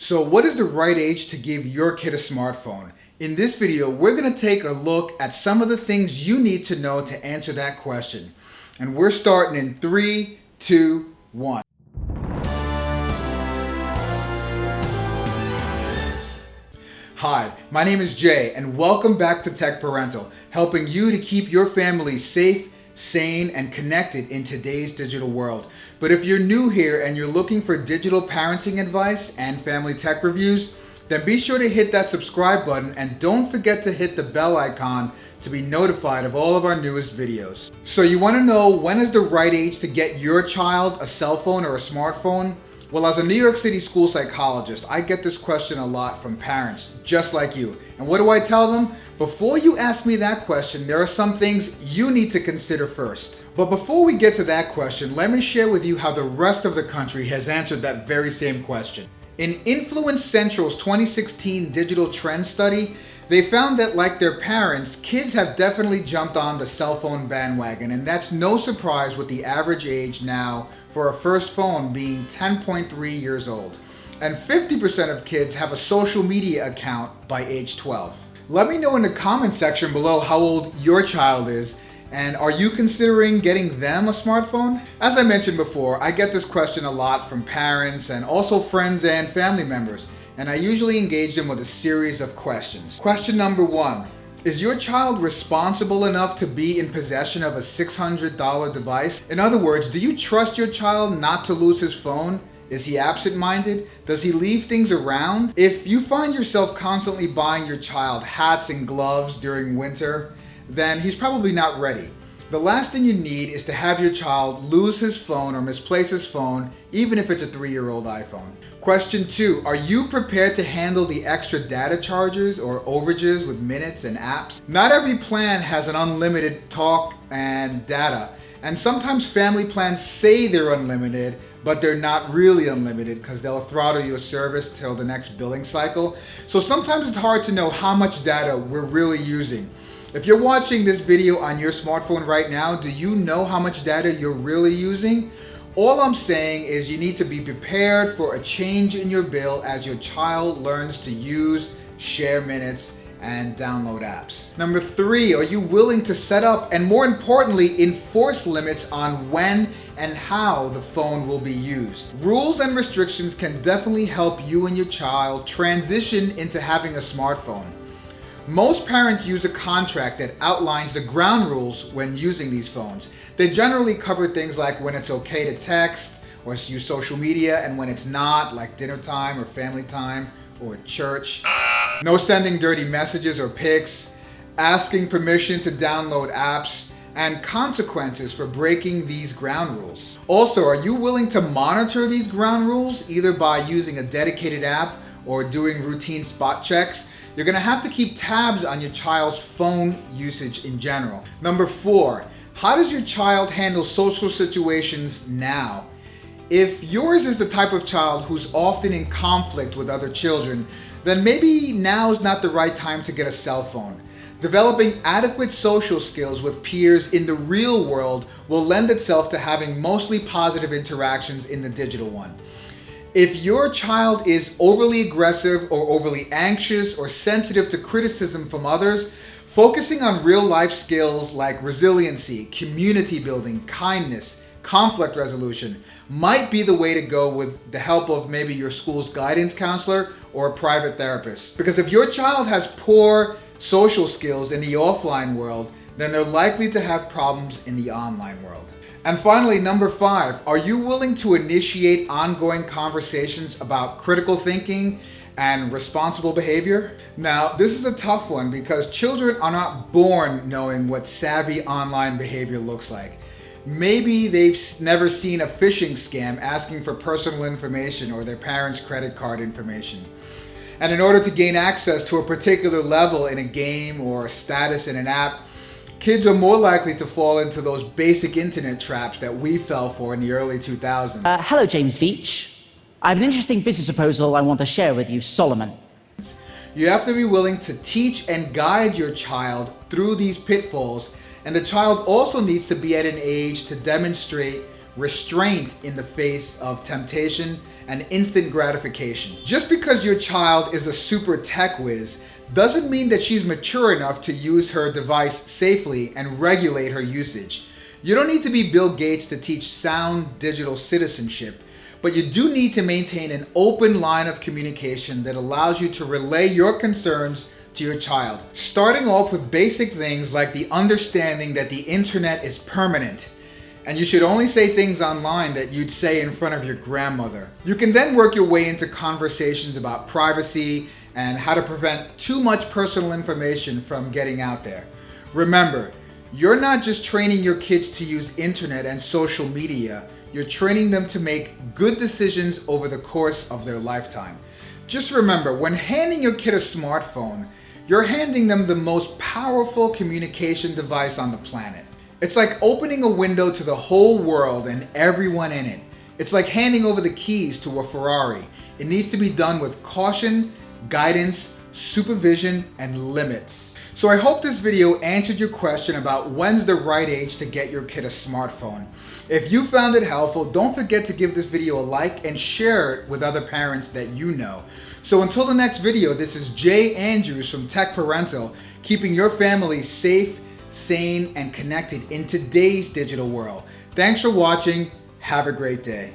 So what is the right age to give your kid a smartphone? In this video, we're going to take a look at some of the things you need to know to answer that question. And we're starting in 3, 2, 1. Hi, my name is Jay and welcome back to Tech Parental, helping you to keep your family safe, sane, and connected in today's digital world. But if you're new here and you're looking for digital parenting advice and family tech reviews, then be sure to hit that subscribe button and don't forget to hit the bell icon to be notified of all of our newest videos. So you want to know when is the right age to get your child a cell phone or a smartphone? Well, as a New York City school psychologist, I get this question a lot from parents just like you. And what do I tell them? Before you ask me that question, there are some things you need to consider first. But before we get to that question, let me share with you how the rest of the country has answered that very same question. In Influence Central's 2016 digital trend study, they found that like their parents, kids have definitely jumped on the cell phone bandwagon, and that's no surprise with the average age now for a first phone being 10.3 years old. And 50% of kids have a social media account by age 12. Let me know in the comment section below how old your child is, and are you considering getting them a smartphone? As I mentioned before, I get this question a lot from parents and also friends and family members, and I usually engage them with a series of questions. Question number 1. Is your child responsible enough to be in possession of a $600 device? In other words, do you trust your child not to lose his phone? Is he absent-minded? Does he leave things around? If you find yourself constantly buying your child hats and gloves during winter, then he's probably not ready. The last thing you need is to have your child lose his phone or misplace his phone, even if it's a 3-year-old iPhone. Question 2, are you prepared to handle the extra data charges or overages with minutes and apps? Not every plan has an unlimited talk and data, and sometimes family plans say they're unlimited, but they're not really unlimited because they'll throttle your service till the next billing cycle. So sometimes it's hard to know how much data we're really using. If you're watching this video on your smartphone right now, do you know how much data you're really using? All I'm saying is you need to be prepared for a change in your bill as your child learns to use, share minutes, and download apps. Number 3, are you willing to set up and more importantly, enforce limits on when and how the phone will be used? Rules and restrictions can definitely help you and your child transition into having a smartphone. Most parents use a contract that outlines the ground rules when using these phones. They generally cover things like when it's okay to text or use social media and when it's not, like dinner time or family time or church. No sending dirty messages or pics, asking permission to download apps, and consequences for breaking these ground rules. Also, are you willing to monitor these ground rules either by using a dedicated app or doing routine spot checks? You're going to have to keep tabs on your child's phone usage in general. Number 4, how does your child handle social situations now? If yours is the type of child who's often in conflict with other children, then maybe now is not the right time to get a cell phone. Developing adequate social skills with peers in the real world will lend itself to having mostly positive interactions in the digital one. If your child is overly aggressive or overly anxious or sensitive to criticism from others, focusing on real life skills like resiliency, community building, kindness, conflict resolution might be the way to go with the help of maybe your school's guidance counselor or a private therapist. Because if your child has poor social skills in the offline world, then they're likely to have problems in the online world. And finally, number 5, are you willing to initiate ongoing conversations about critical thinking and responsible behavior? Now, this is a tough one because children are not born knowing what savvy online behavior looks like. Maybe they've never seen a phishing scam asking for personal information or their parents' credit card information. And in order to gain access to a particular level in a game or status in an app, kids are more likely to fall into those basic internet traps that we fell for in the early 2000s. Hello, James Veach. I have an interesting business proposal I want to share with you, Solomon. You have to be willing to teach and guide your child through these pitfalls, and the child also needs to be at an age to demonstrate restraint in the face of temptation, and instant gratification. Just because your child is a super tech whiz doesn't mean that she's mature enough to use her device safely and regulate her usage. You don't need to be Bill Gates to teach sound digital citizenship, but you do need to maintain an open line of communication that allows you to relay your concerns to your child. Starting off with basic things like the understanding that the internet is permanent, and you should only say things online that you'd say in front of your grandmother. You can then work your way into conversations about privacy and how to prevent too much personal information from getting out there. Remember, you're not just training your kids to use internet and social media, you're training them to make good decisions over the course of their lifetime. Just remember, when handing your kid a smartphone, you're handing them the most powerful communication device on the planet. It's like opening a window to the whole world and everyone in it. It's like handing over the keys to a Ferrari. It needs to be done with caution, guidance, supervision, and limits. So I hope this video answered your question about when's the right age to get your kid a smartphone. If you found it helpful, don't forget to give this video a like and share it with other parents that you know. So until the next video, this is Jay Andrews from Tech Parental, keeping your family safe, sane, and connected in today's digital world. Thanks for watching. Have a great day.